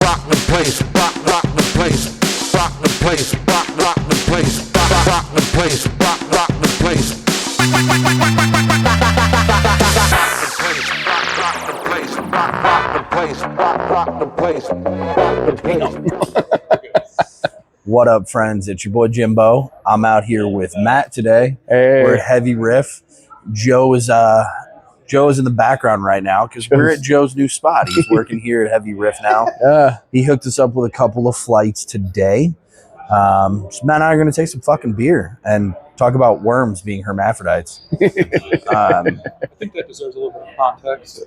rock the place, rock the place, rock the place, rock the place, rock the place, rock the place. What up, friends? It's your boy Jimbo. I'm out here with Matt today. Hey. We're at Heavy Riff. Joe is in the background right now because we're at Joe's new spot. He's working here at Heavy Riff now. He hooked us up with a couple of flights today. So Matt and I are going to take some fucking beer and talk about worms being hermaphrodites. I think that deserves a little bit of context.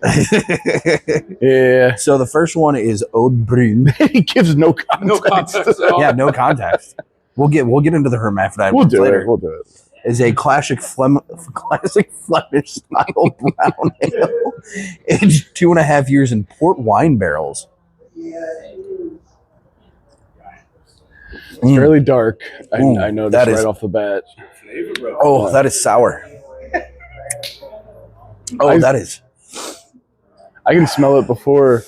Yeah. So the first one is Old Brune. He gives no context. No context at all. Yeah, no context. We'll get into the hermaphrodite We'll ones do later. it. We'll do it. Is a classic Flemish style brown ale, aged 2.5 years in port wine barrels. It's fairly dark. Ooh, I noticed that right is- off the bat. Oh, that is sour. Oh, that is. I can smell it before.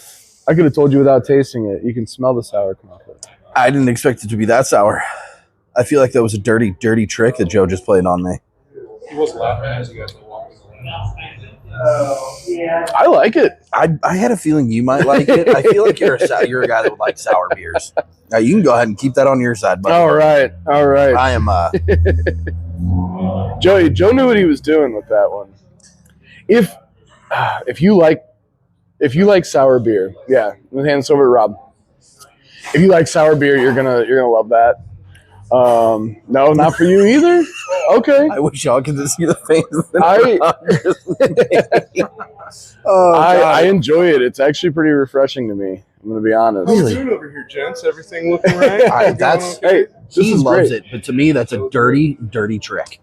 I could have told you without tasting it. You can smell the sour come off it. I didn't expect it to be that sour. I feel like that was a dirty trick that Joe just played on me. He was laughing as you guys were walking along. I like it. I had a feeling you might like it. I feel like you're a guy that would like sour beers. Now you can go ahead and keep that on your side, buddy. All right. I am. Joe knew what he was doing with that one. If you like sour beer, yeah, hand this over to Rob. If you like sour beer, you're gonna love that. No, not for you either. Okay. I wish y'all could see the face. I enjoy it. It's actually pretty refreshing to me. I'm gonna be honest. How's it doing over here, gents? Everything looking right? Hey, this He is loves great. it, but to me, that's a dirty trick.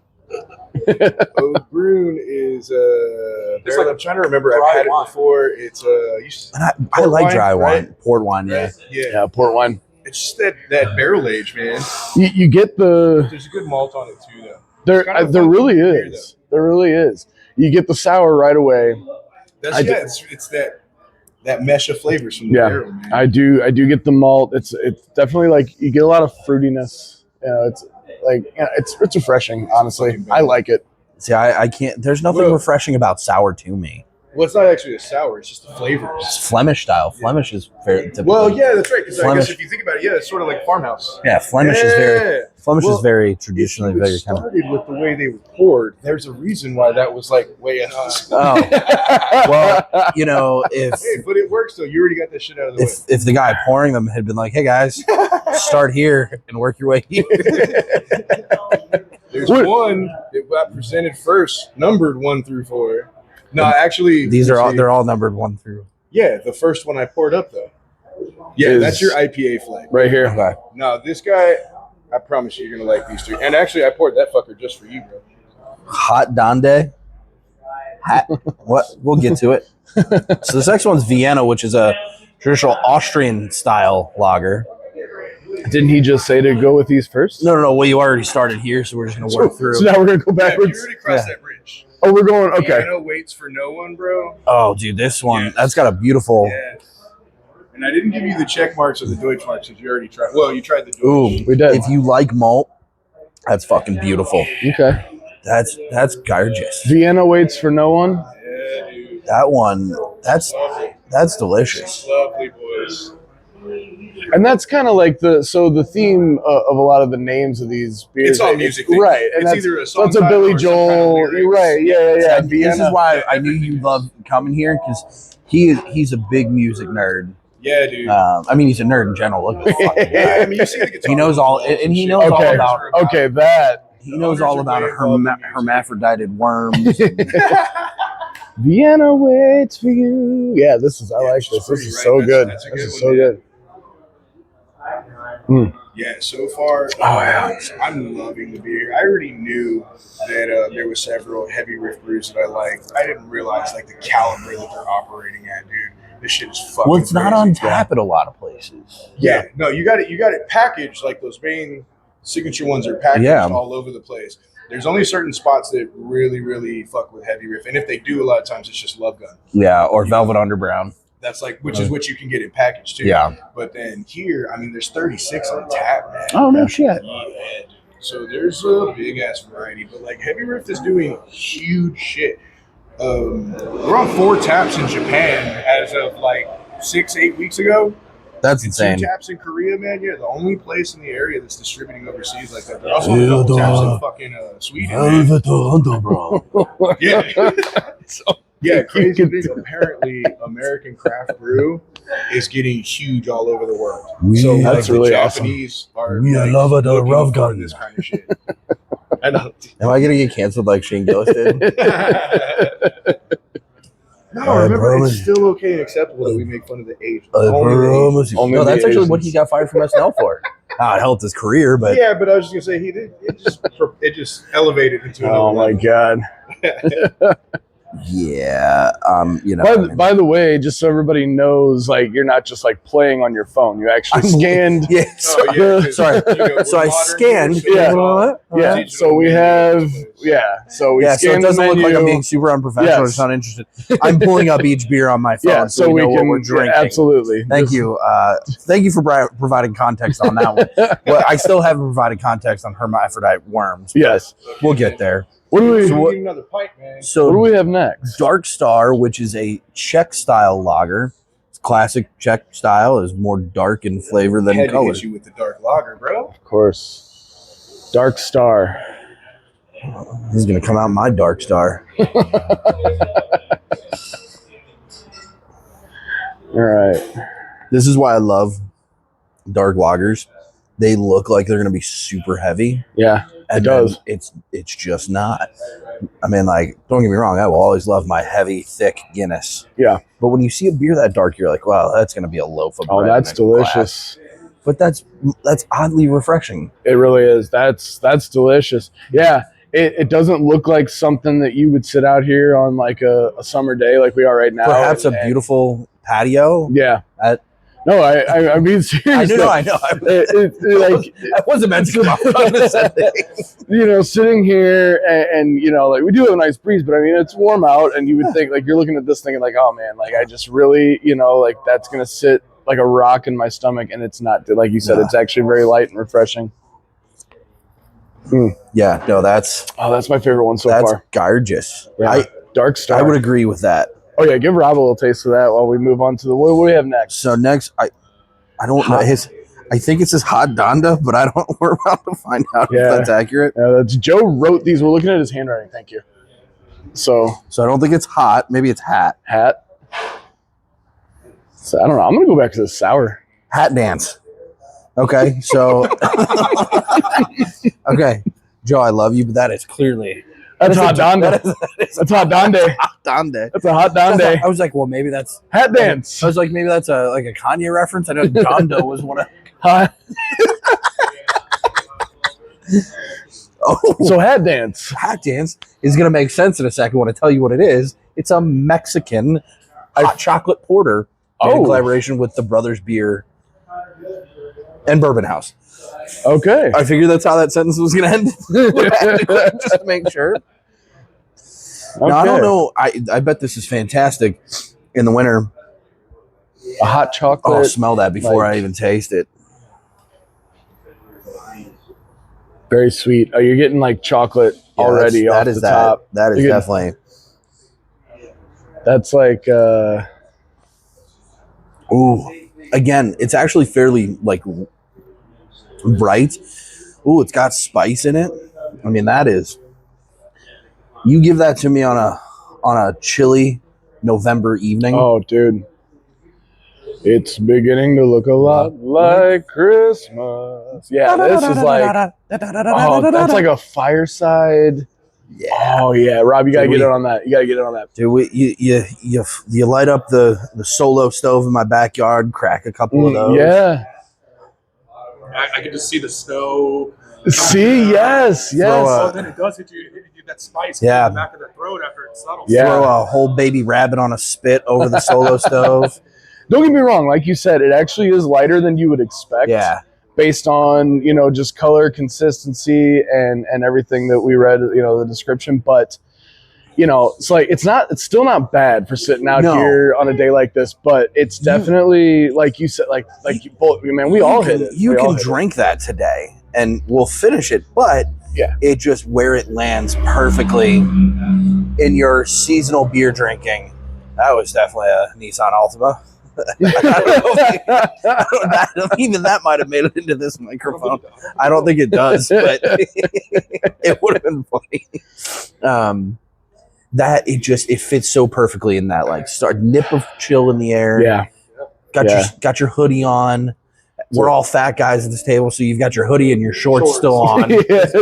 Old Brune is It's like I'm trying to remember. I've had it before. It's And I Port like wine, dry wine, right? port wine. Yeah, Yeah, port wine. It's just that barrel age, man. You get the There's a good malt on it too, though. there. kind of There fun really beer, is. There really is. You get the sour right away. It's that mesh of flavors from the Yeah. barrel, man. I do get the malt. It's definitely like you get a lot of fruitiness. It's like it's refreshing. Honestly, I like it. see, I can't. There's nothing Well- refreshing about sour to me. Well, it's not actually a sour. It's just the flavors. It's Flemish style. Flemish is very typical. Well, yeah, that's right. Because I Flemish- guess if you think about it, yeah, it's sort of like farmhouse. yeah, Flemish is very traditionally It very kind of. started with the way they were poured. There's a reason why that was like way up. Oh, well, you know, if Hey, but it works though. You already got that shit out of the if the guy pouring them had been like, "Hey guys, start here and work your way here," way. There's one that got presented first, numbered 1 through 4. No, actually, they're all numbered 1 through. Yeah, the first one I poured up though. Yeah, Is- that's your IPA flag. Right here. Okay. No, this guy, I promise you, you're gonna like these 2. And actually, I poured that fucker just for you, bro. Hot Dande. What? We'll get to it. So this next one's Vienna, which is a traditional Austrian style lager. Didn't he just say to go with these first? No. Well, you already started here, so we're just gonna work through. So now we're gonna go Yeah, you backwards. already crossed Yeah. that bridge. Oh, we're going. Okay. Piano waits for no one, bro. Oh, dude, this one Yes. that's got a beautiful. Yes. And I didn't give you the check marks or the Deutsch marks because you already tried. Well, you tried the Deutsch. Ooh, We did. if you like malt, that's fucking beautiful. Okay. That's gorgeous. Vienna waits for no one. Yeah, dude. That one, that's delicious. Lovely boys. And that's kind of like the theme of a lot of the names of these beers. It's all music things. right? And It's that's, either a song that's a title Billy or some kind of Joel. lyrics. You're right. Yeah. This Vienna. is why I knew you loved coming here because he's a big music nerd. Yeah, dude. I mean, he's a nerd in general. Look at the fucking yeah, guy. I mean, you see the guitar. He knows all, and he knows all Okay. about. Okay, that He knows all about hermaphrodited worms. Vienna waits for you. Yeah, this is. I like it's this. This pretty, is right? so good. That's a This good is one, so man. good. Yeah, so far, yeah. I'm loving the beer. I already knew that there was several heavy riff brews that I liked. I didn't realize like the caliber that they're operating at, dude. This shit is fucking. Well, it's not crazy. on tap at a lot of places. Yeah, no, you got it packaged like those main signature ones are packaged Yeah. all over the place. There's only certain spots that really, really fuck with heavy riff, and if they do, a lot of times it's just Love Gun. Yeah, or Velvet Underground. That's like, which is what you can get in package too. Yeah. But then here, I mean, there's 36 on tap, man. Oh, no shit. Yeah, dude. So there's a big ass variety, but like Heavy Riff is doing huge shit. We're on 4 taps in Japan as of like 6-8 weeks ago. That's And insane. 2 taps in Korea, man. Yeah, the only place in the area that's distributing overseas like that. They're also on double taps in fucking Sweden. Man. bro. Yeah. So, Yeah, crazy thing. Apparently, American craft brew is getting huge all over the world. So like, That's the really awesome. Japanese are We like, love it, looking rough for garden. this kind of shit. I know. Am I gonna get canceled like Shane Gillis did? No, I remember, promise it's still okay and acceptable that we make fun of the age. I promise you. Only No, the that's actually what Asians. he got fired from SNL for. It helped his career, but Yeah, but I was just gonna say he did. It just elevated into another oh my level. god. yeah, you know. By the way, just so everybody knows, like you're not just like playing on your phone. You actually scanned. Yeah, Oh, yeah, 'cause, sorry. you know, So we're I modern scanned. here, so Yeah. it's all Yeah. digital So we media. have. Yeah. So we Yeah, so it scanned the doesn't look like I'm menu. being super unprofessional. Yes. It's not interested. I'm pulling up each beer on my phone, Yeah. so, So we we know what can. we're drinking. Absolutely. Thank Just- you. Thank you for providing context on that one. Well, I still haven't provided context on hermaphrodite worms. Yes. We'll get there. What do we? So What, we need another pipe, man. So what do we have next? Dark Star, which is a Czech style lager. Classic Czech style, is more dark in flavor than Had to color. hit you with the dark lager, bro. Of course. Dark Star. He's gonna come out my Dark Star. All right. This is why I love dark lagers. They look like they're gonna be super heavy, Yeah. and does. then it's just not. I mean, like, don't get me wrong, I will always love my heavy, thick Guinness. Yeah. But when you see a beer that dark, you're like, wow, that's gonna be a loaf of bread. Oh, that's in a glass. delicious. But that's oddly refreshing. It really is. That's delicious. Yeah. It doesn't look like something that you would sit out here on like a summer day like we are right now. Perhaps and- a beautiful patio. Yeah. That- No, I mean seriously. I know. Like I wasn't meant to come out condescending. you know, sitting here and you know, like we do have a nice breeze, but I mean it's warm out, and you would think like you're looking at this thing and like, oh man, like I just really, you know, like that's gonna sit like a rock in my stomach, and it's not. Like you said, Nah. it's actually very light and refreshing. Yeah, no, that's That's my favorite one so far. gorgeous. Yeah. Dark Star. I would agree with that. Oh yeah, give Rob a little taste of that while we move on to the what do we have next? So next, I don't know his. I think it's his hot Donda, but I don't. We're about to find out Yeah. if that's accurate. That's Joe wrote these. We're looking at his handwriting. Thank you. So So I don't think it's hot. Maybe it's hat. hat. So I don't know. I'm gonna go back to the sour. Hat dance. Okay, so okay, Joe, I love you, but that is clearly That's hot Donda. That's hot Donde. Donda. That's a hot Donde. I was like, well, maybe that's. Hat dance. I was like, maybe that's a Kanye reference. I know Donda was one of. Hot. Oh, So hat dance. hat dance is going to make sense in a second when I tell you what it is. It's a Mexican hot chocolate porter in Oh. collaboration with the Brothers Beer and Bourbon House. Okay. I figured that's how that sentence was going to end. Just to make sure. Now, I don't Okay. know. I bet this is fantastic in the winter. A hot chocolate. Oh, smell that before like- I even taste it. Very sweet. Oh, you're getting like chocolate Yeah, already off the top. That is You're getting- definitely. That's like Ooh, again, it's actually fairly like bright. Ooh, it's got spice in it. I mean, that is. You give that to me on a chilly November evening. oh dude. It's beginning to look a lot like Christmas. Yeah, this is like that's like a fireside. Yeah, Oh yeah, Rob, you gotta Dude, get in on that. You gotta get in on that. dude. You light up the solo stove in my backyard, crack a couple of those. Yeah. I can just see the snow. See, yes, Throw yes. Oh, then it does hit you that spice Yeah. in the back of the throat after it settles. Yeah. Throw a whole baby rabbit on a spit over the solo stove. Don't get me wrong, like you said, it actually is lighter than you would expect. Yeah. Based on, you know, just color consistency and everything that we read, you know, the description. But you know, it's like it's still not bad for sitting out here on a day like this, but it's definitely like you said, like you both, man, we all hit it. You can drink that today, and we'll finish it, but it just where it lands perfectly in your seasonal beer drinking. That was definitely a Nissan Altima. Even that might have made it into this microphone. I don't think it does, but it would have been funny. That it fits so perfectly in that like nip of chill in the air. Yeah, got your hoodie on. We're all fat guys at this table, so you've got your hoodie and your shorts still on. Yes.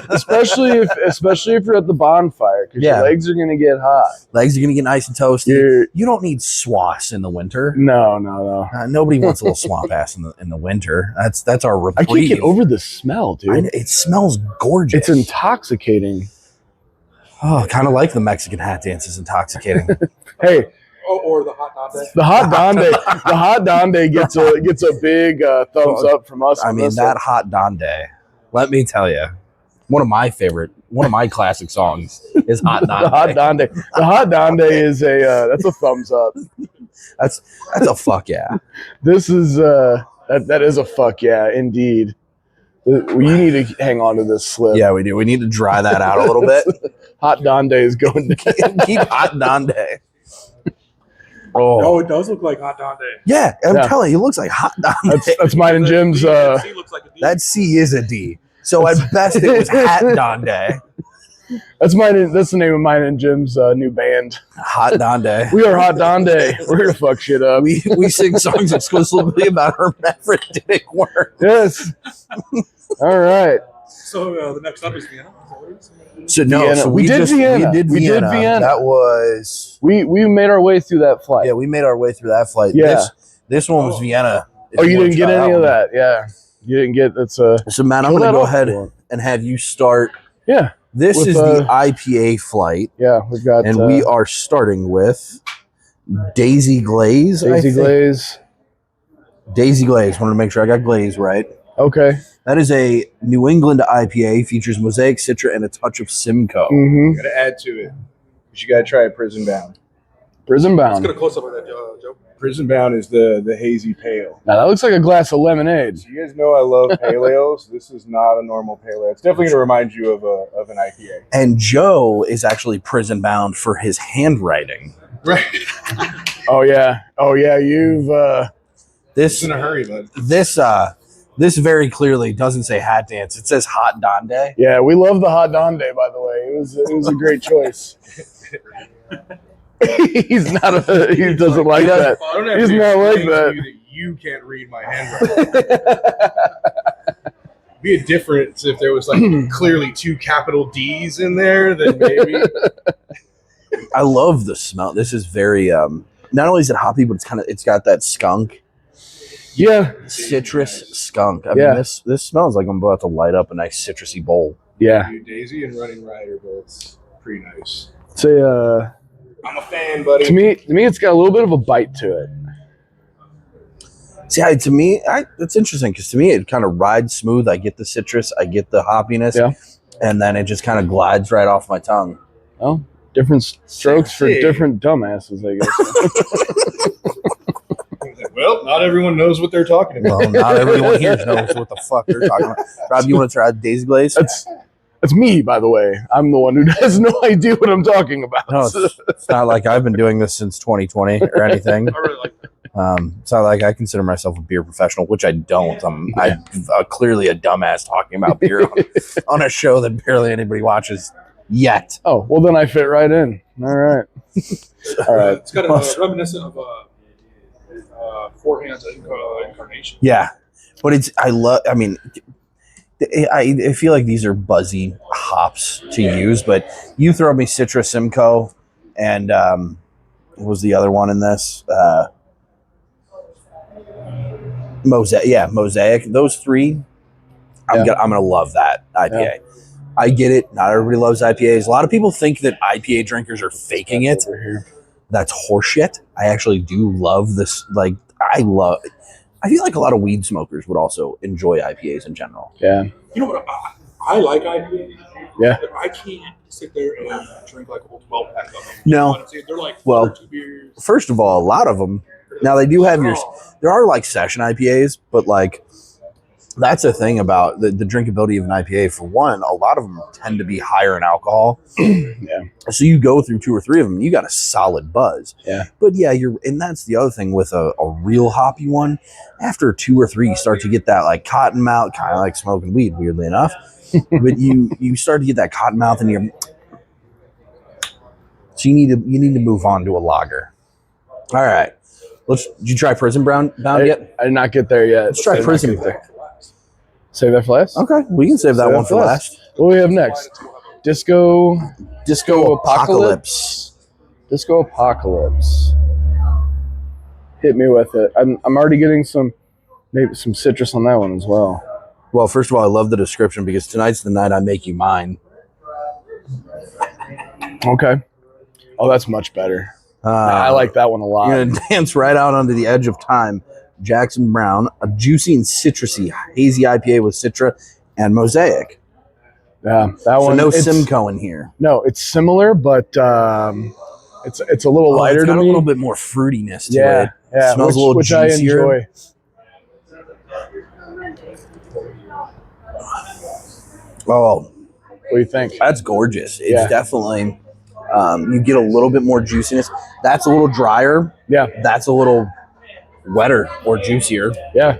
especially if you're at the bonfire, because your legs are gonna get hot. Legs are gonna get nice and toasty. You don't need swass in the winter. No. Nobody wants a little swamp ass in the winter. That's our reprieve. I can't get over the smell, dude. It smells gorgeous. It's intoxicating. Oh, kind of like the Mexican hat dance is intoxicating. Hey. Or the hot donde. The hot donde gets a big thumbs up from us. I mean, that hot donde. Let me tell you, one of my classic songs is Hot Donde. The hot donde is that's a thumbs up. That's a fuck yeah. This is that is a fuck yeah indeed. You need to hang on to this slip. Yeah, we do. We need to dry that out a little bit. Hot donde is going down. Keep Hot Donde. Oh, it does look like hot donde. Yeah, I'm telling you, it looks like Hot Donde. That's mine and Jim's. C looks like a D. That C is a D. So at best, it was Hat Donde. That's the name of mine and Jim's new band. Hot Donde. We are Hot Donde. We're gonna fuck shit up. We sing songs exclusively about hermaphroditic worms. Yes. All right. So the next up is Vienna. So no, Vienna. so we did Vienna. That was we made our way through that flight. Yeah, we made our way through that flight. Yeah. This one was Vienna. Oh, you didn't get any of that? Yeah, you didn't get that's So Matt, I'm going to go ahead and have you start. Yeah. This is the IPA flight. Yeah, we've got, and we are starting with Daisy Glaze. Daisy Glaze. Daisy Glaze. Wanted to make sure I got Glaze right. Okay. That is a New England IPA. Features Mosaic, Citra, and a touch of Simcoe. Mm-hmm. Got to add to it. You got to try a Prison Bound. Prison Bound. Let's get a close up of that, Joe. Prison Bound is the hazy pale. Now that looks like a glass of lemonade. So you guys know I love pale ales. This is not a normal pale ale. It's definitely going to remind you of an IPA. And Joe is actually Prison Bound for his handwriting. Right. Oh yeah. You've this in a hurry, bud. This very clearly doesn't say Hat Dance. It says Hot Donde. Yeah, we love the Hot Donde, by the way. It was a great choice. He doesn't like that. He's not like that. You can't read my handwriting. Be a difference if there was like clearly two capital D's in there, then maybe. I love the smell. This is very not only is it hoppy, but it's got that skunk. Yeah. Citrus skunk. I mean this smells like I'm about to light up a nice citrusy bowl. Yeah. Daisy and Running Ride are both pretty nice. Say I'm a fan, buddy. To me it's got a little bit of a bite to it. See, to me, it's interesting because to me it kind of rides smooth. I get the citrus, I get the hoppiness, and then it just kind of glides right off my tongue. Oh, different strokes for different dumbasses, I guess. Well, not everyone knows what they're talking about. Well, not everyone here knows what the fuck they're talking about. Rob, you want to try Daisy Glaze? That's me, by the way. I'm the one who has no idea what I'm talking about. No, it's not like I've been doing this since 2020 or anything. I really like that. It's not like I consider myself a beer professional, which I don't. I'm clearly a dumbass talking about beer on a show that barely anybody watches yet. Oh, well, then I fit right in. All right. All right. It's got a reminiscent of Four Hands Incarnation. Yeah, but I feel like these are buzzy hops to use, but you throw me Citra, Simcoe, and what was the other one in this? Mosaic. Yeah, Mosaic. Those three, I'm gonna love that IPA. Yeah. I get it. Not everybody loves IPAs. A lot of people think that IPA drinkers are faking it. That's horseshit. I actually do love this. Like, I feel like a lot of weed smokers would also enjoy IPAs in general. Yeah. You know what? I like IPAs. Yeah. But I can't sit there and drink like a whole 12 pack of them. No. They're like Well, 2 beers. First of all, a lot of them. Now they do have there are like session IPAs, but like that's the thing about the drinkability of an IPA. For one, a lot of them tend to be higher in alcohol. Yeah. So you go through 2 or 3 of them, you got a solid buzz. Yeah. But yeah, and that's the other thing with a real hoppy one. After 2 or 3, you start to get that like cotton mouth, kind of like smoking weed, weirdly enough. But you start to get that cotton mouth in your. So you need to move on to a lager. All right. Did you try Prison Bound yet? I did not get there yet. Let's try Prison Bound. Save that for last? Okay, we can save that one for last. What do we have next? Disco Apocalypse. Disco Apocalypse. Hit me with it. I'm already getting maybe some citrus on that one as well. Well, first of all, I love the description because tonight's the night I make you mine. Okay. Oh, that's much better. I like that one a lot. You're going to dance right out onto the edge of time. Jackson Brown, a juicy and citrusy hazy IPA with Citra and Mosaic. Yeah, that one. So no Simcoe in here. No, it's similar, but it's a little lighter it's got to me. a little bit more fruitiness to it. Yeah, Smells a little which juicier. I enjoy. Oh, what do you think? that's gorgeous. It's definitely, you get a little bit more juiciness. That's a little drier. Yeah. That's a little wetter or juicier. Yeah.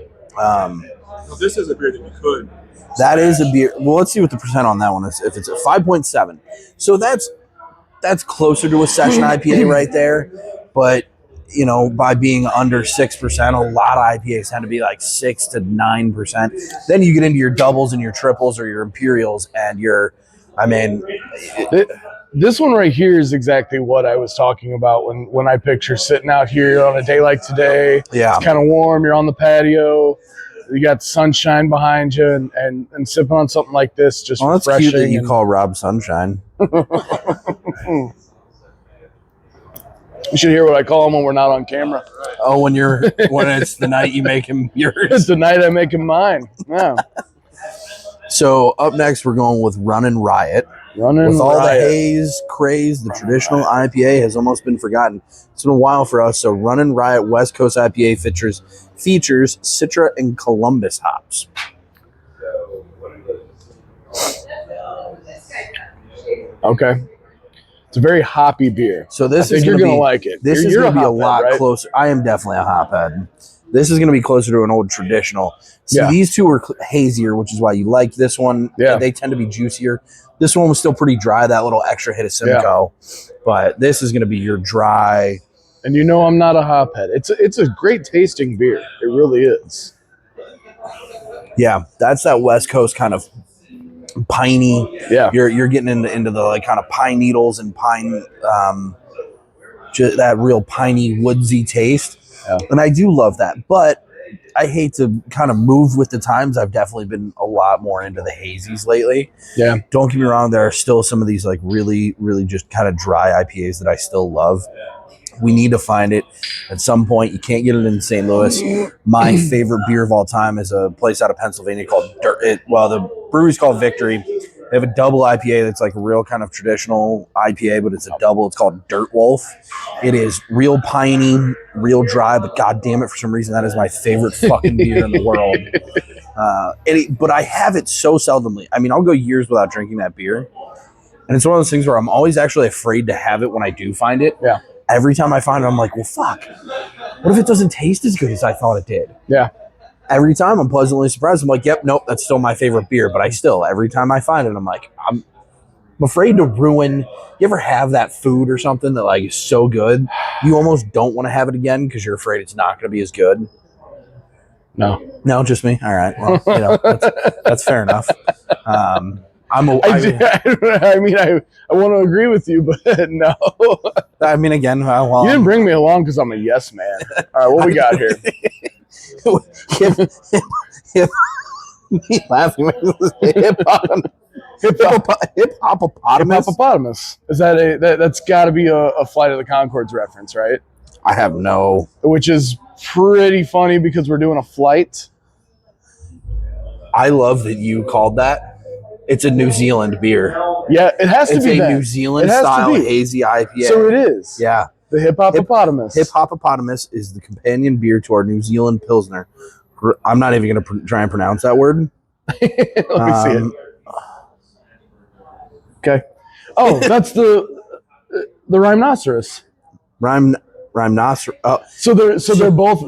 This is a beer that you could. That is a beer. Well, let's see what the percent on that one is. If it's at 5.7. So that's closer to a session IPA right there. But, by being under 6%, a lot of IPAs tend to be like 6 to 9%. Then you get into your doubles and your triples or your imperials and this one right here is exactly what I was talking about when I picture sitting out here on a day like today. Yeah. It's kind of warm. You're on the patio. You got sunshine behind you and sipping on something like this, just that's refreshing. cute that you call Rob Sunshine. You should hear what I call him when we're not on camera. Oh, when it's the night you make him yours. It's the night I make him mine. Yeah. So up next, we're going with Runnin' Riot. With all the haze craze, the traditional IPA has almost been forgotten. It's been a while for us. So Runnin' Riot West Coast IPA features Citra and Columbus hops. Okay. It's a very hoppy beer. So this I think you're going to like it. This is going to be a lot right? closer. I am definitely a hophead. This is going to be closer to an old traditional. See, these two are hazier, which is why you like this one. Yeah. They tend to be juicier. This one was still pretty dry, that little extra hit of Simcoe. Yeah. But this is going to be your dry. And I'm not a hophead. It's a great tasting beer. It really is. Yeah, that's that West Coast kind of piney. Yeah. You're getting into the like kind of pine needles and pine, that real piney, woodsy taste. Yeah. And I do love that. But I hate to kind of move with the times. I've definitely been a lot more into the hazies lately. Yeah. Don't get me wrong. There are still some of these like really, really just kind of dry IPAs that I still love. We need to find it at some point. You can't get it in St. Louis. My favorite beer of all time is a place out of Pennsylvania called the brewery's called Victory. They have a double IPA that's like a real kind of traditional IPA, but it's a double. It's called Dirt Wolf. It is real piney, real dry, but god damn it, for some reason, that is my favorite fucking beer in the world. But I have it so seldomly. I mean, I'll go years without drinking that beer. And it's one of those things where I'm always actually afraid to have it when I do find it. Yeah. Every time I find it, I'm like, well, fuck. What if it doesn't taste as good as I thought it did? Yeah. Every time I'm pleasantly surprised. I'm like, yep, nope, that's still my favorite beer. But every time I find it, I'm like, I'm afraid to ruin. You ever have that food or something that like is so good, you almost don't want to have it again because you're afraid it's not going to be as good? No, just me. All right. Well, that's fair enough. I want to agree with you, but no. I mean, again, you didn't bring me along because I'm a yes man. All right, what we got here? Me laughing. Hippopotamus. Is that's got to be a Flight of the Conchords reference, right? I have no. Which is pretty funny because we're doing a flight. I love that you called that It's a New Zealand beer. Yeah, it has to It's be a that. New Zealand It has to style be. hazy IPA. So it is. Yeah. The hippopotamus. Hippopotamus is the companion beer to our New Zealand Pilsner. I'm not even going to try and pronounce that word. Let me see it. Okay. Oh, that's the rhinoceros. Rhinoceros. Oh, So they're both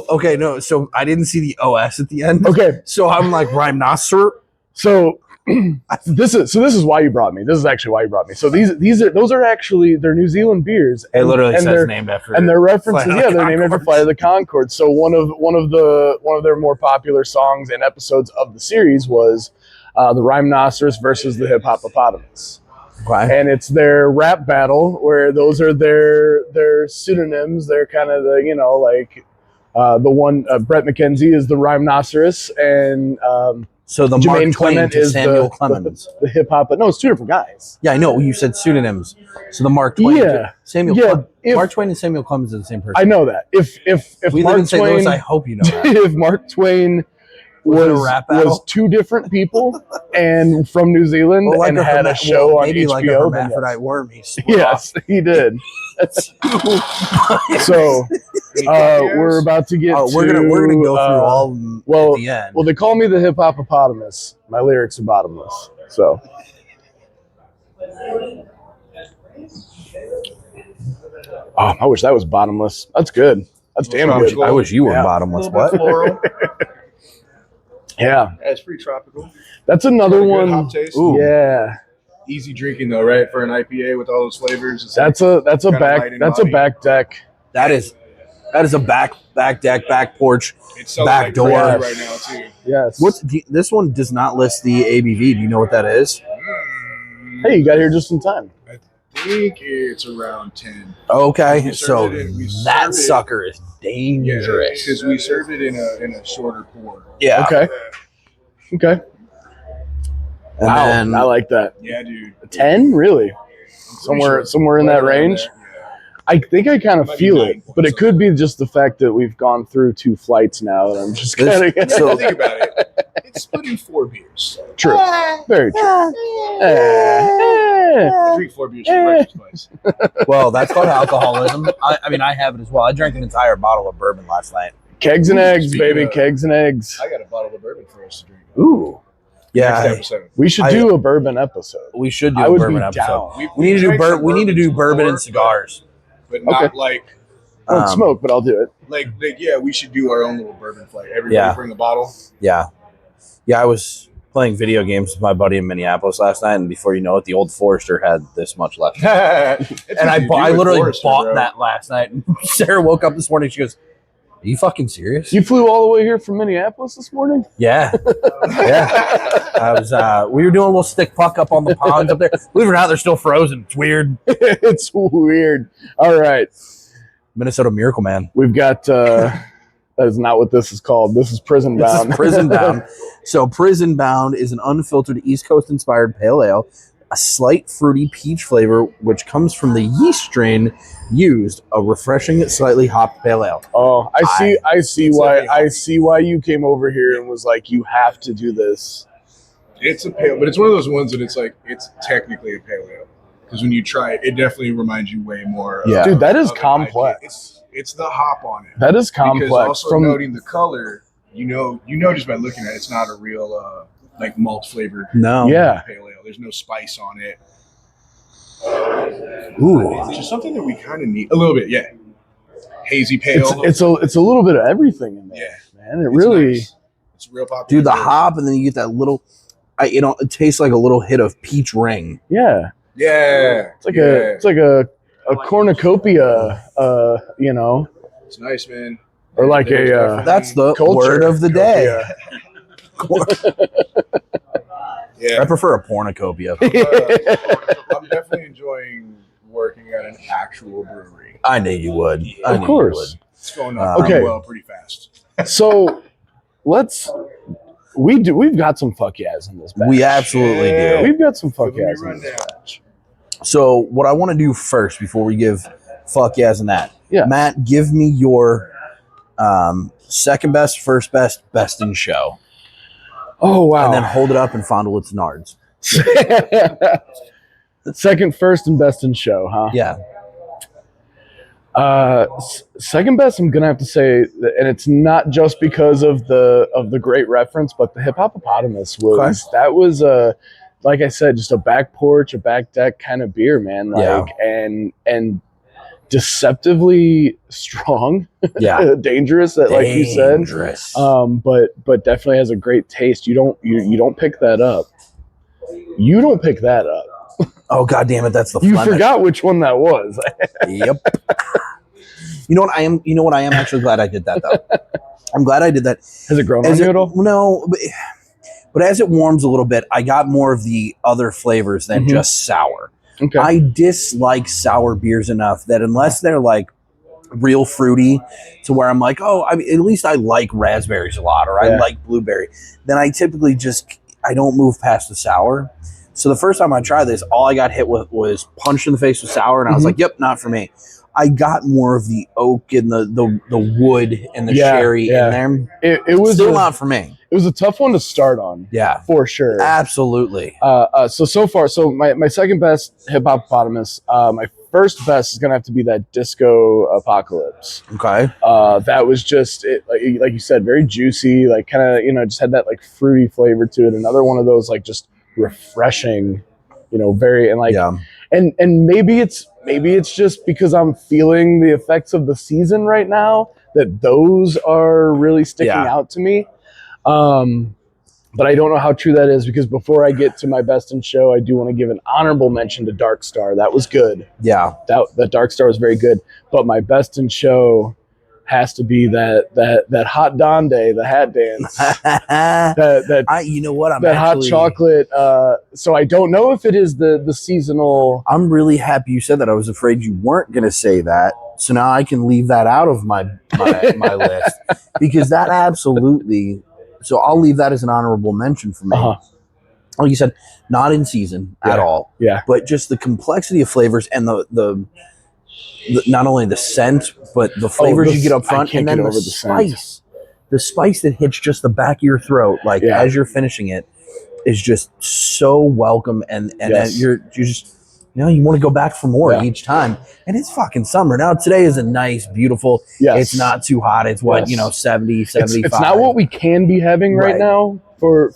okay. No, so I didn't see the OS at the end. okay. So I'm like rhinoceros. So this is why you brought me. This is actually why you brought me. So those are actually they're New Zealand beers. It literally and says they're named after. and their references. Flight of Yeah, the they're named after Conchords. Flight of the Conchords. So one of their more popular songs and episodes of the series was the rhinoceros versus the hippopotamus. Okay. And it's their rap battle where those are their pseudonyms. They're kind of the the one Brett McKenzie is the rhinoceros and So the Jermaine Mark Twain Clement to is Samuel Clemens. the hip hop. No, it's two different guys. Yeah, I know. You said pseudonyms. So the Mark Twain. Yeah. Samuel. Yeah, Clemens. Mark Twain and Samuel Clemens are the same person. I know that. If We live Mark in St. Twain, Louis. I hope you know that. if Mark Twain Was it a rap battle? was two different people and from New Zealand Well, and had a show on maybe HBO, like a then hermaphrodite worm. He split yes, he did. So we're about to get. we're gonna go through all of them well, at the end. Well, they call me the hippopotamus. My lyrics are bottomless. So. Oh, I wish that was bottomless. That's good. That's damn good. I wish you were Yeah. bottomless. A little bit What? floral. Yeah, It's pretty tropical. that's another Got a good one. hop taste. Ooh. Yeah, Easy drinking though, right? For an IPA with all those flavors. It's that's a Kinda light in body. back deck. That is a back deck, back porch. it's selling back like door. crazy right now too. Yes. This one does not list the ABV. Do you know what that is? Hey, you got here just in time. I think it's around 10. Okay, We so served it- we that served it- sucker is Yeah, dangerous. because we serve it in a shorter pour. Yeah. Okay. Okay. And Wow, then- I like that. Yeah, dude. 10, really? I'm pretty Somewhere in right that around range. there, yeah. I think I kind of Might be feel 9 it, but it points. could be just the fact that we've gone through 2 flights now, and I'm just This- kind of so- Think about it. It's split in 4 beers. true, very true. I drink 4 beers for breakfast twice. Well, that's called alcoholism. I mean, I have it as well. I drank an entire bottle of bourbon last night. Kegs and eggs, Speaking baby, of- kegs and eggs. I got a bottle of bourbon for us to drink. Ooh. Next Yeah, episode. We should do a bourbon episode. we should do I a would bourbon be episode. down. We need to do drank some we need to do bourbons bourbon and before, cigars. but not Okay. like I don't smoke, but I'll do it. yeah. We should do our own little bourbon flight. Everybody Yeah. bring a bottle. Yeah, I was playing video games with my buddy in Minneapolis last night, and before you know it, the Old Forester had this much left. And I literally bought that last night. And Sarah woke up this morning. She goes, "Are you fucking serious?" You flew all the way here from Minneapolis this morning? Yeah, yeah. I was. We were doing a little stick puck up on the ponds up there. Believe it or not, they're still frozen. It's weird. It's weird. All right. Minnesota Miracle Man. We've got that is not what this is called. This is Prison This Bound. is Prison Bound. So Prison Bound is an unfiltered East Coast inspired pale ale, a slight fruity peach flavor, which comes from the yeast strain used, a refreshing, slightly hopped pale ale. Oh, I see It's why heavy hoppy. why you came over here and was like, you have to do this. It's a pale, but it's one of those ones that it's like it's technically a pale ale because when you try it, it definitely reminds you way more. Yeah. Dude, that is of an complex. IPA. It's the hop on it. That is Because complex. also From noting the color, you know just by looking at it, it's not a real like malt flavored No. yeah. pale ale. There's no spice on it. Ooh. It's just something that we kind of need a little bit. Yeah, hazy pale. It's a little bit of everything in there, yeah, man. It it's really nice. It's real popular. Dude, the hop, and then you get that little, it tastes like a little hit of peach ring. yeah. Yeah, It's like a cornucopia, It's nice, man. or like There's a definitely- That's the culture. word of the day. Yeah. I prefer a pornucopia. I'm definitely enjoying working at an actual brewery. I knew you would. I Of knew course. It's going on Okay. well pretty fast. So we've got some fuck yeahs in this You would. batch. We absolutely Yeah. do. We've got some fuck Give me a yeahs in this rundown. batch. So what I want to do first before we give fuck yes and that. Yeah. Matt, give me your second best, first best, best in show. Oh wow. And then hold it up and fondle its nards. Second, first, and best in show, huh? Yeah. Second best, I'm gonna have to say, and it's not just because of the great reference, but the hip hoppopotamus was like I said, just a back porch, a back deck kind of beer, man. Like and deceptively strong, dangerous. Like you said, but definitely has a great taste. You don't pick that up. You don't pick that up. Oh God damn it! That's the you Flemish. Forgot which one that was. Yep. You know what I am? You know what I am actually glad I did that though. I'm glad I did that. Has it grown on you at all? No, but as it warms a little bit, I got more of the other flavors than just sour. Okay. I dislike sour beers enough that unless they're like real fruity to where I'm like, oh, I mean, at least I like raspberries a lot, or I like blueberry, then I typically I don't move past the sour. So the first time I tried this, all I got hit with was punched in the face with sour, and I was like, yep, not for me. I got more of the oak and the wood and the sherry in there. It was still not for me. It was a tough one to start on. Yeah, for sure. Absolutely. So far, my second best hip hoppopotamus. My first best is gonna have to be that Disco Apocalypse. Okay. That was just it, like you said, very juicy. Like kind of just had that like fruity flavor to it. Another one of those like just refreshing, very and like and maybe it's just because I'm feeling the effects of the season right now that those are really sticking out to me. But I don't know how true that is, because before I get to my best in show, I do want to give an honorable mention to Dark Star. That was good. Yeah, that Dark Star was very good. But my best in show has to be that hot Donde, the hat dance. You know what? Hot chocolate. So I don't know if it is the seasonal. I'm really happy you said that. I was afraid you weren't going to say that. So now I can leave that out of my list, because that absolutely. So I'll leave that as an honorable mention for me. Like you said, not in season at all. Yeah. But just the complexity of flavors and the not only the scent, but the flavors you get up front, and then the spice. The spice that hits just the back of your throat, like as you're finishing it, is just so welcome, and you're just you want to go back for more each time. And it's fucking summer now. Today is a nice, beautiful. It's not too hot. It's 70, 75. It's not what we can be having right now for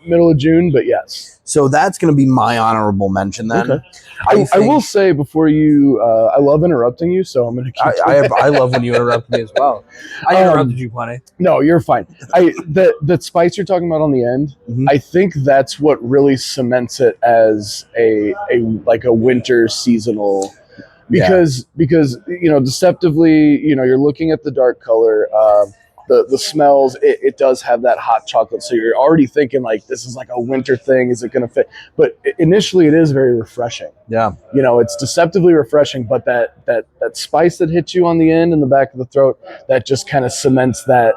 middle of June, but yes. So that's going to be my honorable mention then. Okay. I will say before you, I love interrupting you, so I'm going to keep. I love when you interrupt me as well. I interrupted you plenty. No, you're fine. That spice you're talking about on the end, I think that's what really cements it as a winter seasonal. Because deceptively, you're looking at the dark color. The smells, it does have that hot chocolate. So you're already thinking like, this is like a winter thing. Is it going to fit? But initially it is very refreshing. Yeah. It's deceptively refreshing, but that spice that hits you on the end and the back of the throat, that just kind of cements that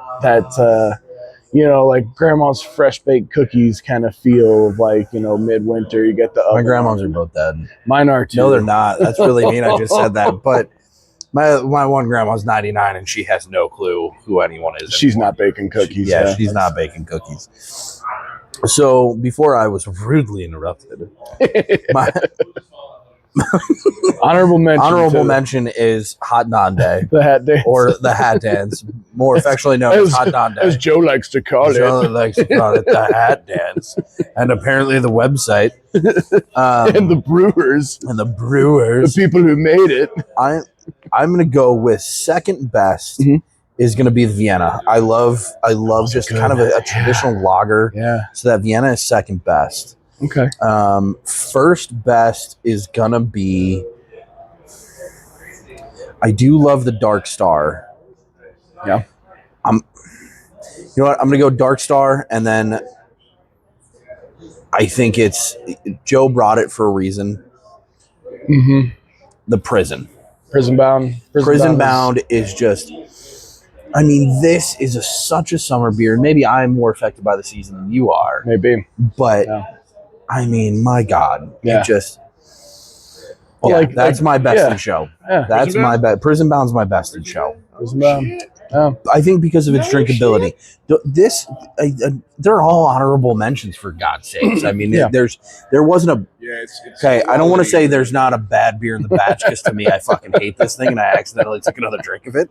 like grandma's fresh baked cookies kind of feel of like, midwinter. You get the my grandmas are both dead. Mine are too. No, they're not. That's really mean. I just said that, but my one grandma's 99 and she has no clue who anyone is. She's not baking cookies. She's not baking cookies. So before I was rudely interrupted, my honorable mention is Hot Donde, the hat dance, or the hat dance, more affectionately known as Hot Donde, as Joe likes to call it. Joe likes to call it the hat dance, and apparently the website, and the brewers, the people who made it. I'm going to go with second best is going to be the Vienna. I love just kind of a traditional lager. Yeah. So that Vienna is second best. Okay. First best is going to be, I do love the Dark Star. Yeah. You know what? I'm going to go Dark Star, and then I think Joe brought it for a reason. The Prison. Prison Bound is just, I mean, this is such a summer beer. Maybe I'm more affected by the season than you are. Maybe. But, I mean, my God. Yeah. It just, Yeah, like that's my best yeah. in show. Yeah. That's my best. Prison Bound's my best in show. I think because of its drinkability. They're all honorable mentions for God's sakes. I mean, there wasn't a. Yeah, it's Okay, I don't want to quality. say there's not a bad beer in the batch because to me, I fucking hate this thing and I accidentally took another drink of it.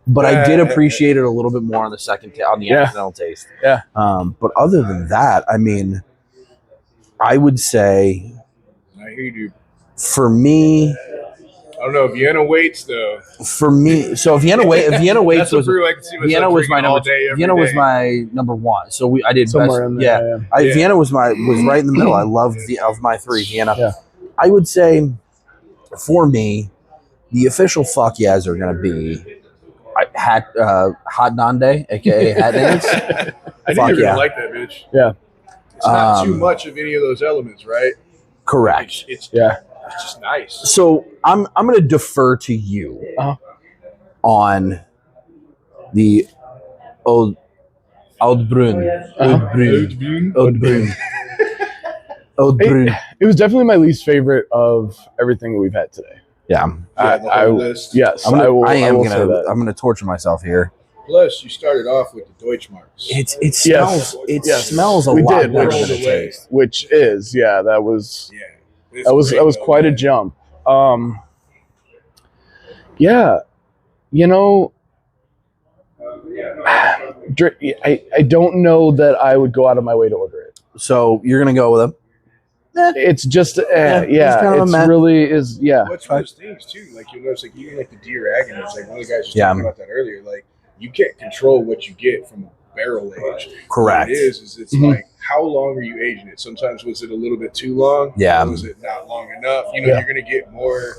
But I did appreciate it a little bit more on the on the accidental taste. Yeah. But other than that, I mean, I would say I hear you. for me, I don't know. Vienna waits though. so Vienna Waits That's a was brew I can see myself Vienna was my drinking all number. day, every Vienna was day. my number one. So I did Somewhere best. in there. Yeah. Vienna was right in the middle. I loved of my three Vienna. Yeah. I would say for me, the official fuck yeahs are going to be Hot Nande, aka Hat Dance. I Fuck didn't even yeah. like that bitch. Yeah. It's not too much of any of those elements, right? Correct. It's just nice. So I'm going to defer to you on the Old Brun. Old Brun. It was definitely my least favorite of everything we've had today. Yeah. The whole list. Yes, I'm say going to torture myself here. Plus, you started off with the Deutschmarks. It smells. Yes. Smells a We lot did, better which- than it tastes. which is that was Yeah, that was quite a jump. Yeah, you know, I don't know that I would go out of my way to order it. So you're going to go with them? It's just it's kind of a meh. really is What's one of those things too? Like you'll notice, like even like the deer agonists, like one of the guys was talking about that earlier. Like you can't control what you get from a barrel age. Correct. What it is it's like how long are you aging it? Sometimes was it a little bit too long? Yeah. Was it not long enough? You know, you're gonna get more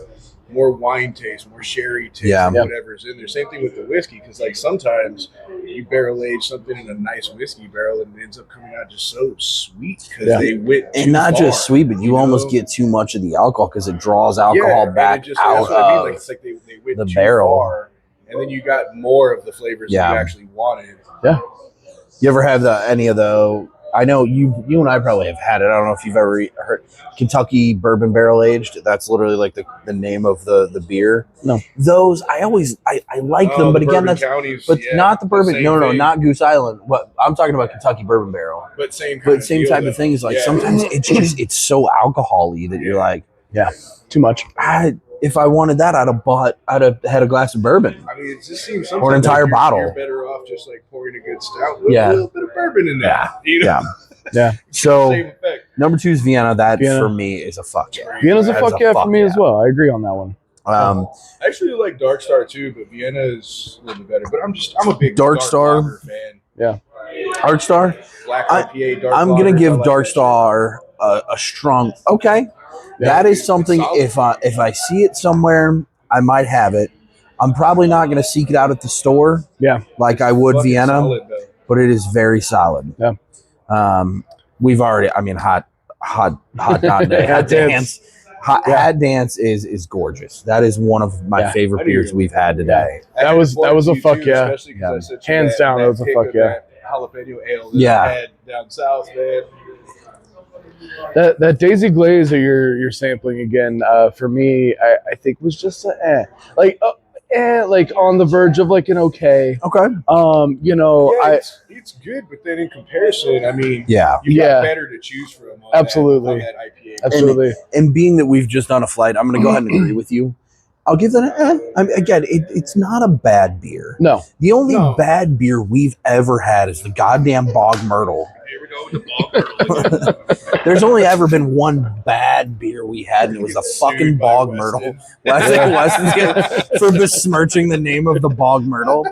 wine taste, more sherry taste, and whatever's in there. Same thing with the whiskey, because like sometimes you barrel age something in a nice whiskey barrel and it ends up coming out just so sweet because they went too and not far, just sweet, but you almost know? get too much of the alcohol because it draws alcohol and back it just, out that's what I mean. of Like it's like they went the too barrel. far, and then you got more of the flavors that you actually wanted. You ever have any of the? I know you and I probably have had it. I don't know if you've ever heard Kentucky bourbon barrel aged. That's literally like the name of the beer. No, those I like them, but again, that's counties, not the bourbon. same No, thing. not Goose Island. What I'm talking about, Kentucky bourbon barrel. But same type of thing is like sometimes it's so alcohol-y that you're like, too much. If I wanted that, I'd have had a glass of bourbon. I mean, it just seems sometimes or an entire like bottle. You're better off just like pouring a good stout with a little bit of bourbon in there. You know? Yeah. So Same effect. number 2 is Vienna. That Vienna. for me is a fuck yeah. Vienna's a That fuck is yeah for me as well. I agree on that one. I actually like Dark Star too, but Vienna is a little bit better. But I'm a big Dark Star Lager fan. Yeah. Dark Star. Black IPA. Dark I'm gonna Lager, I give like Dark that Star a strong. Okay, that is something. If I see it somewhere, I might have it. I'm probably not gonna seek it out at the store. Yeah, like I would Fucking Vienna, solid, but it is very solid. Yeah. We've already. I mean, hot Dante, hot dance. Hat Dance is gorgeous. That is one of my favorite beers we've had today. That was a fuck too, yeah. especially 'cause I said Hands down, that was a kick fuck of yeah. that jalapeno ale that I had down south, man. That Daisy Glaze that you're sampling again, for me, I think was just like on the verge of like an okay. Okay. You know, It's good, but then in comparison, I mean, Yeah. you got better to choose from. On Absolutely. That IPA. Absolutely. And being that we've just done a flight, I'm going to go ahead and agree with you. I'll give that again, it's not a bad beer. No. The only bad beer we've ever had is the goddamn Bog Myrtle. Here we go with the Bog. There's only ever been one bad beer we had, and it was the fucking Bog Myrtle. Weston's for besmirching the name of the Bog Myrtle.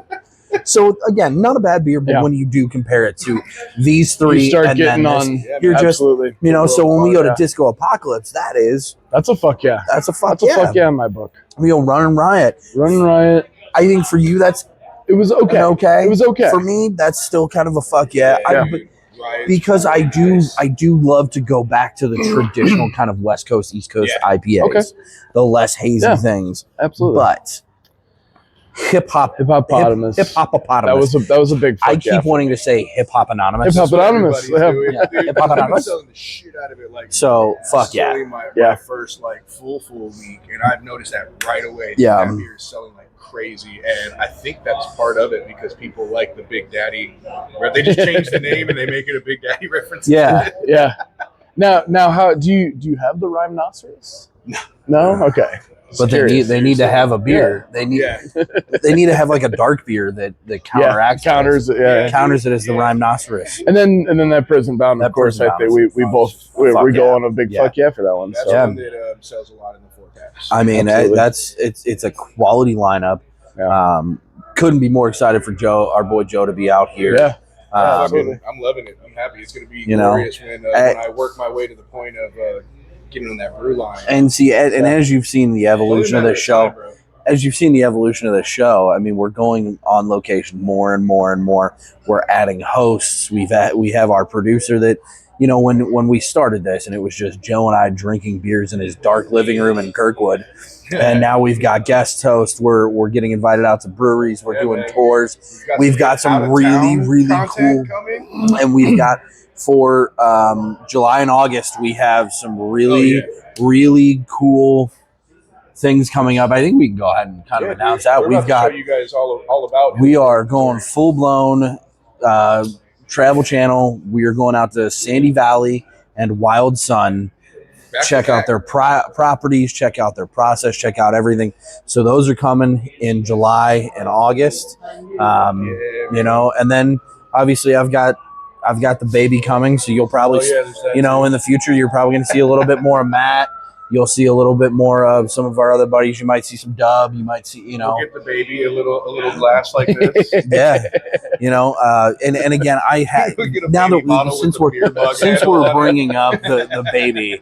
So again, not a bad beer, but when you do compare it to these three, you start and getting then on. you're Absolutely. just, so when we go to Disco Apocalypse, that's a fuck yeah. That's a fuck yeah in my book. We go Run and Riot. I think for you, it was okay. It was okay. For me, that's still kind of a fuck yeah. Because I do love to go back to the traditional kind of West Coast, East Coast IPAs, the less hazy things. Absolutely. But Hippopotamus. Hippopotamus. That was a big. I Fuck keep wanting to say hip hop anonymous. Hip hop anonymous. Everybody's doing it, dude. Hip Hop Anonymous. I'm selling the shit out of it. Like, So fuck yeah. slowly my first like full week, and I've noticed that right away. Yeah. That beer is selling like crazy, and I think that's part of it because people like the Big Daddy, where they just change the name and they make it a Big Daddy reference. Yeah. Yeah. Now, how do you have the rhinoceros? No. Okay. But they need to have a beer. They need they need to have like a dark beer that counters it as the rhinoceros. And then that Prison Bound, of course, I think we both go on a big fuck yeah for that one. That's So one that sells a lot in the 4-packs. I mean, it's a quality lineup. Yeah. Couldn't be more excited for Joe, our boy Joe, to be out here. Yeah. I'm loving it. I'm happy. It's going to be glorious when I work my way to the point of getting on that brew line. And see, and as you've seen the evolution of this show, I mean, we're going on location more and more and more. We're adding hosts. We have our producer that, you know, when we started this, and it was just Joe and I drinking beers in his dark living room in Kirkwood. And now we've got guest hosts. We're getting invited out to breweries. We're doing tours. We've got some really cool coming. And we've got for July and August, we have some really cool things coming up. I think we can go ahead and kind of announce that. We've got you guys all about. We are going full blown Travel Channel. We are going out to Sandy Valley and Wild Sun. Check out their properties, check out their process, check out everything. So those are coming in July and August. You know, and then obviously I've got the baby coming, so you'll probably in the future you're probably going to see a little bit more of Matt. You'll see a little bit more of some of our other buddies. You might see some Dub. You might see, We'll get the baby a little glass like this. Yeah, and again, I had now that since we're bringing up the baby.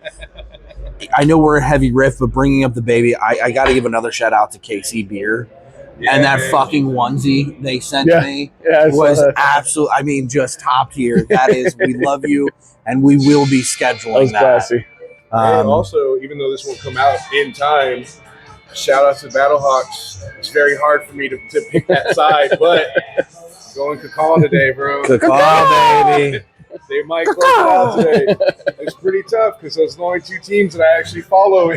I know we're a heavy riff, but bringing up the baby, I got to give another shout out to KC Beer. And that fucking onesie they sent me was absolute. I mean, just top tier. That is, we love you, and we will be scheduling that. Classy. Also, even though this won't come out in time, shout out to Battlehawks. It's very hard for me to pick that side, but going Cacao today, bro. Cacao, baby. They might close it out today. It's pretty tough because those are the only two teams that I actually follow.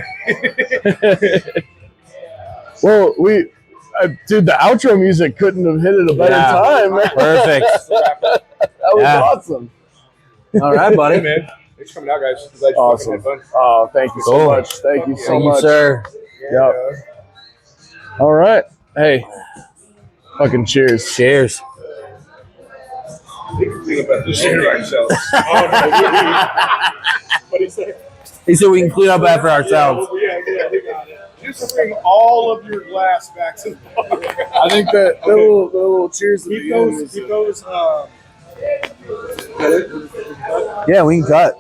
Well, dude, the outro music couldn't have hit it a better time. Perfect. That was awesome. All right, buddy. Hey, man. Thanks for coming out, guys. Glad you awesome. had fun. Oh, thank you so much. Thank you so much, sir. Yep. All right. Hey, fucking cheers. Cheers. Think about the shit ourselves. What did he say? He said we can clean up after ourselves. Just bring all of your glass back to the bar. I think that the little cheers to keep those. Yeah, we can cut.